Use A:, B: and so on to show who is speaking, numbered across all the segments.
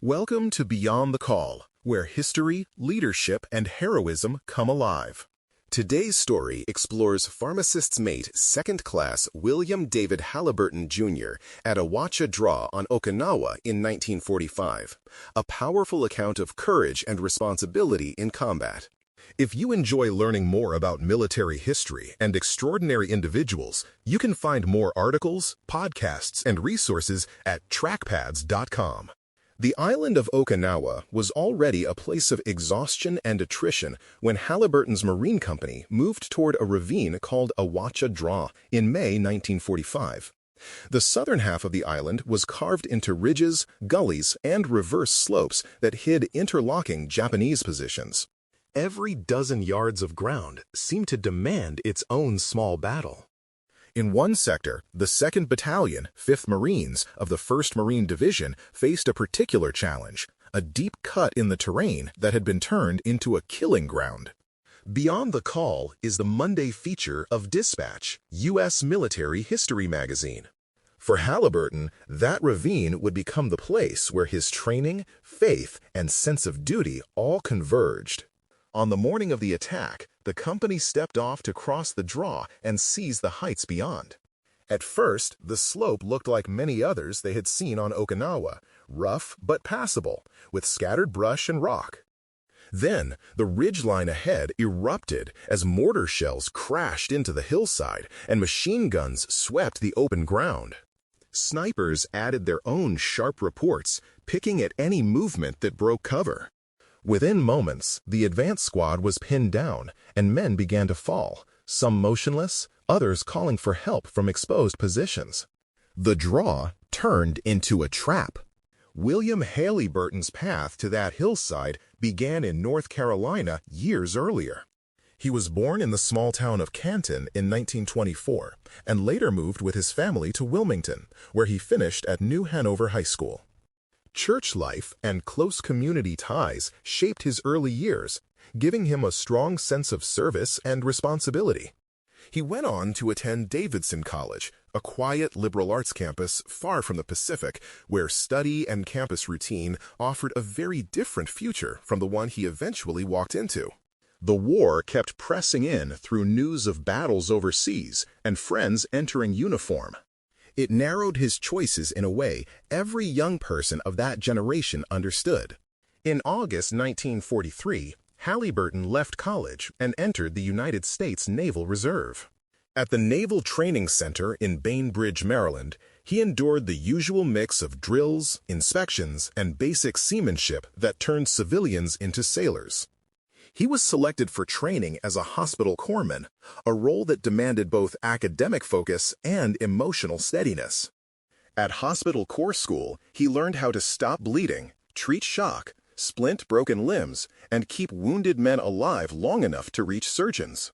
A: Welcome to Beyond the Call, where history, leadership, and heroism come alive. Today's story explores Pharmacist's mate, second class William David Halyburton, Jr. at Awacha Draw on Okinawa in 1945, a powerful account of courage and responsibility in combat. If you enjoy learning more about military history and extraordinary individuals, you can find more articles, podcasts, and resources at Trackpads.com. The island of Okinawa was already a place of exhaustion and attrition when Halyburton's Marine Company moved toward a ravine called Awacha Draw in May 1945. The southern half of the island was carved into ridges, gullies, and reverse slopes that hid interlocking Japanese positions. Every dozen yards of ground seemed to demand its own small battle. In one sector, the 2nd Battalion, 5th Marines of the 1st Marine Division faced a particular challenge, a deep cut in the terrain that had been turned into a killing ground. Beyond the Call is the Monday feature of Dispatch, U.S. military history magazine. For Halyburton, that ravine would become the place where his training, faith, and sense of duty all converged. On the morning of the attack, the company stepped off to cross the draw and seize the heights beyond. At first, the slope looked like many others they had seen on Okinawa, rough but passable, with scattered brush and rock. Then, the ridgeline ahead erupted as mortar shells crashed into the hillside and machine guns swept the open ground. Snipers added their own sharp reports, picking at any movement that broke cover. Within moments, the advance squad was pinned down, and men began to fall, some motionless, others calling for help from exposed positions. The draw turned into a trap. William Halyburton's path to that hillside began in North Carolina years earlier. He was born in the small town of Canton in 1924, and later moved with his family to Wilmington, where he finished at New Hanover High School. Church life and close community ties shaped his early years, giving him a strong sense of service and responsibility. He went on to attend Davidson College, a quiet liberal arts campus far from the Pacific, where study and campus routine offered a very different future from the one he eventually walked into. The war kept pressing in through news of battles overseas and friends entering uniform. It narrowed his choices in a way every young person of that generation understood. In August 1943, Halyburton left college and entered the United States Naval Reserve. At the Naval Training Center in Bainbridge, Maryland, he endured the usual mix of drills, inspections, and basic seamanship that turned civilians into sailors. He was selected for training as a hospital corpsman, a role that demanded both academic focus and emotional steadiness. At Hospital Corps School, he learned how to stop bleeding, treat shock, splint broken limbs, and keep wounded men alive long enough to reach surgeons.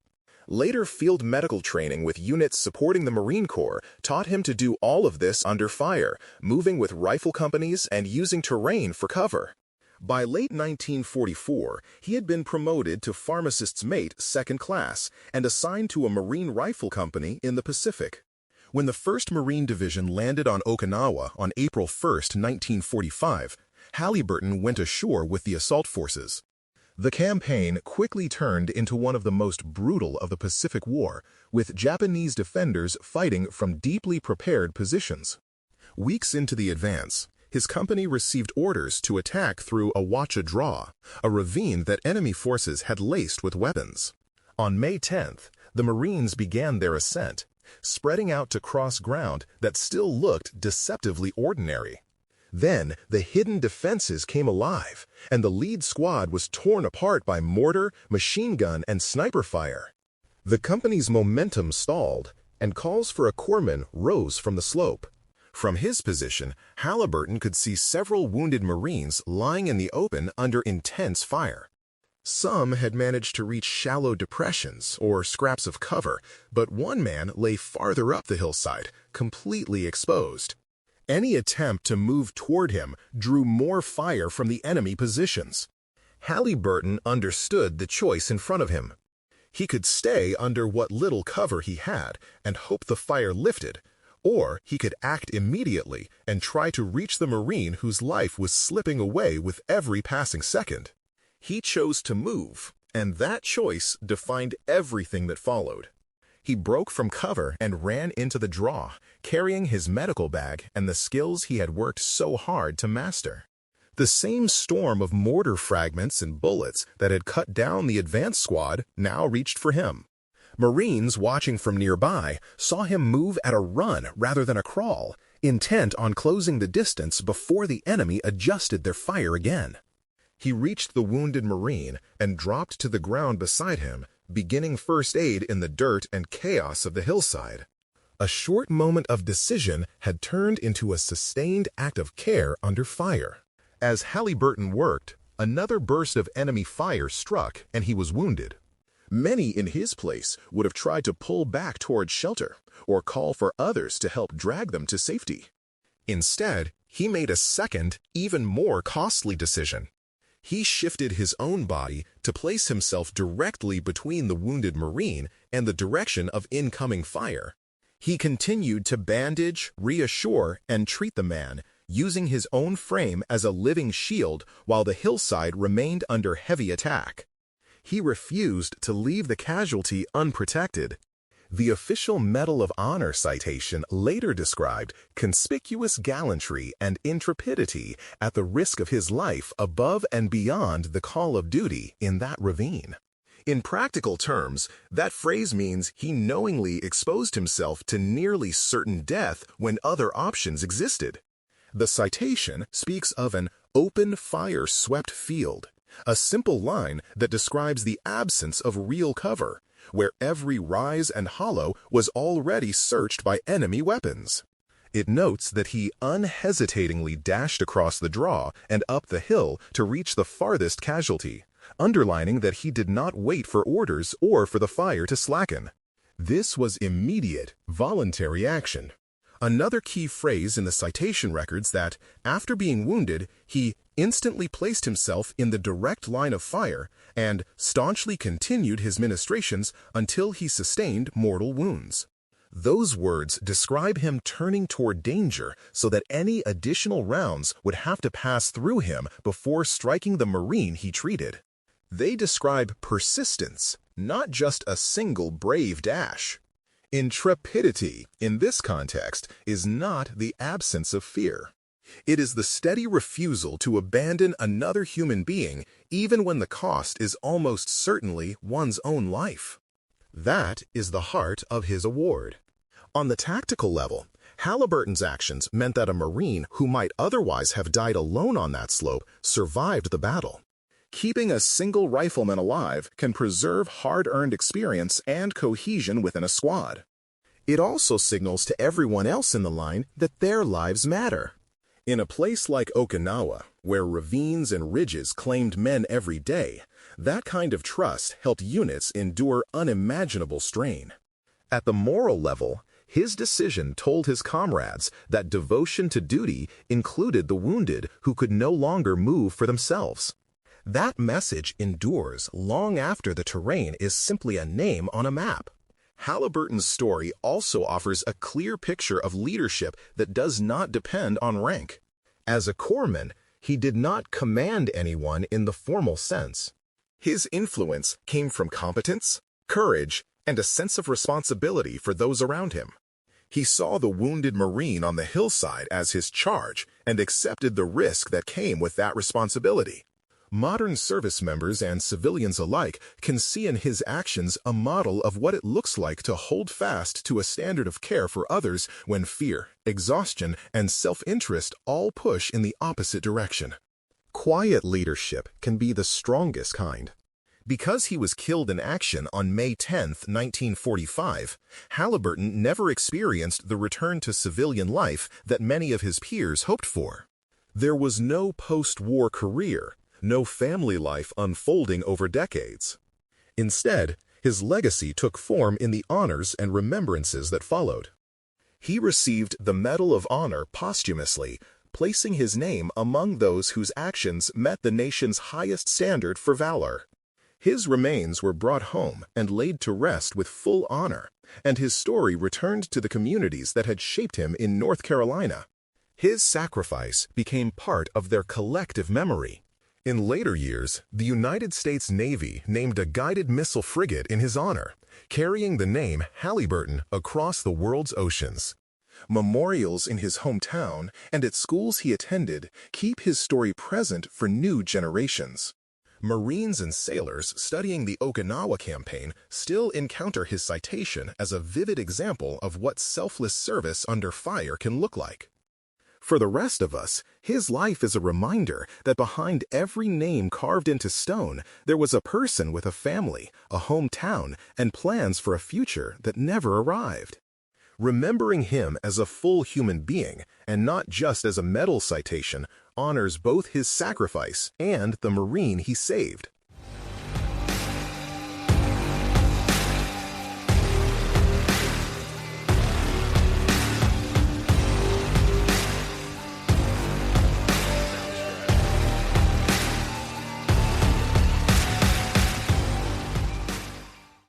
A: Later field medical training with units supporting the Marine Corps taught him to do all of this under fire, moving with rifle companies and using terrain for cover. By late 1944, he had been promoted to Pharmacist's mate, second class, and assigned to a Marine rifle company in the Pacific. When the 1st Marine Division landed on Okinawa on April 1, 1945, Halyburton went ashore with the assault forces. The campaign quickly turned into one of the most brutal of the Pacific War, with Japanese defenders fighting from deeply prepared positions. Weeks into the advance, his company received orders to attack through Awacha Draw, a ravine that enemy forces had laced with weapons. On May 10th, the Marines began their ascent, spreading out to cross ground that still looked deceptively ordinary. Then, the hidden defenses came alive, and the lead squad was torn apart by mortar, machine gun, and sniper fire. The company's momentum stalled, and calls for a corpsman rose from the slope. From his position, Halyburton could see several wounded Marines lying in the open under intense fire. Some had managed to reach shallow depressions or scraps of cover, but one man lay farther up the hillside, completely exposed. Any attempt to move toward him drew more fire from the enemy positions. Halyburton understood the choice in front of him. He could stay under what little cover he had and hope the fire lifted, Or he could act immediately and try to reach the Marine whose life was slipping away with every passing second. He chose to move, and that choice defined everything that followed. He broke from cover and ran into the draw, carrying his medical bag and the skills he had worked so hard to master. The same storm of mortar fragments and bullets that had cut down the advance squad now reached for him. Marines watching from nearby saw him move at a run rather than a crawl, intent on closing the distance before the enemy adjusted their fire again. He reached the wounded Marine and dropped to the ground beside him, beginning first aid in the dirt and chaos of the hillside. A short moment of decision had turned into a sustained act of care under fire. As Halyburton worked, another burst of enemy fire struck and he was wounded. Many in his place would have tried to pull back towards shelter or call for others to help drag them to safety. Instead, he made a second, even more costly decision. He shifted his own body to place himself directly between the wounded Marine and the direction of incoming fire. He continued to bandage, reassure, and treat the man, using his own frame as a living shield while the hillside remained under heavy attack. He refused to leave the casualty unprotected. The official Medal of Honor citation later described conspicuous gallantry and intrepidity at the risk of his life above and beyond the call of duty in that ravine. In practical terms, that phrase means he knowingly exposed himself to nearly certain death when other options existed. The citation speaks of an open fire-swept field, a simple line that describes the absence of real cover, where every rise and hollow was already searched by enemy weapons. It notes that he unhesitatingly dashed across the draw and up the hill to reach the farthest casualty, underlining that he did not wait for orders or for the fire to slacken. This was immediate, voluntary action. Another key phrase in the citation records that, after being wounded, he instantly placed himself in the direct line of fire and staunchly continued his ministrations until he sustained mortal wounds. Those words describe him turning toward danger so that any additional rounds would have to pass through him before striking the Marine he treated. They describe persistence, not just a single brave dash. Intrepidity, in this context, is not the absence of fear. It is the steady refusal to abandon another human being even when the cost is almost certainly one's own life. That is the heart of his award. On the tactical level, Halyburton's actions meant that a Marine who might otherwise have died alone on that slope survived the battle. Keeping a single rifleman alive can preserve hard-earned experience and cohesion within a squad. It also signals to everyone else in the line that their lives matter. In a place like Okinawa, where ravines and ridges claimed men every day, that kind of trust helped units endure unimaginable strain. At the moral level, his decision told his comrades that devotion to duty included the wounded who could no longer move for themselves. That message endures long after the terrain is simply a name on a map. Halyburton's story also offers a clear picture of leadership that does not depend on rank. As a corpsman, he did not command anyone in the formal sense. His influence came from competence, courage, and a sense of responsibility for those around him. He saw the wounded Marine on the hillside as his charge and accepted the risk that came with that responsibility. Modern service members and civilians alike can see in his actions a model of what it looks like to hold fast to a standard of care for others when fear, exhaustion, and self-interest all push in the opposite direction. Quiet leadership can be the strongest kind. Because he was killed in action on May 10, 1945, Halyburton never experienced the return to civilian life that many of his peers hoped for. There was no post-war career, no family life unfolding over decades. Instead, his legacy took form in the honors and remembrances that followed. He received the Medal of Honor posthumously, placing his name among those whose actions met the nation's highest standard for valor. His remains were brought home and laid to rest with full honor, and his story returned to the communities that had shaped him in North Carolina. His sacrifice became part of their collective memory. In later years, the United States Navy named a guided missile frigate in his honor, carrying the name Halyburton across the world's oceans. Memorials in his hometown and at schools he attended keep his story present for new generations. Marines and sailors studying the Okinawa campaign still encounter his citation as a vivid example of what selfless service under fire can look like. For the rest of us, his life is a reminder that behind every name carved into stone, there was a person with a family, a hometown, and plans for a future that never arrived. Remembering him as a full human being, and not just as a medal citation, honors both his sacrifice and the Marine he saved.